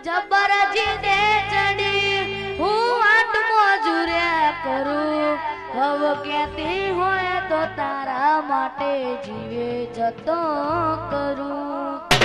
જબર જીને ચડી હું આટ મોજુર્યા કરું હવે કેતી હોય તો તારા માટે જીવે જતો કરું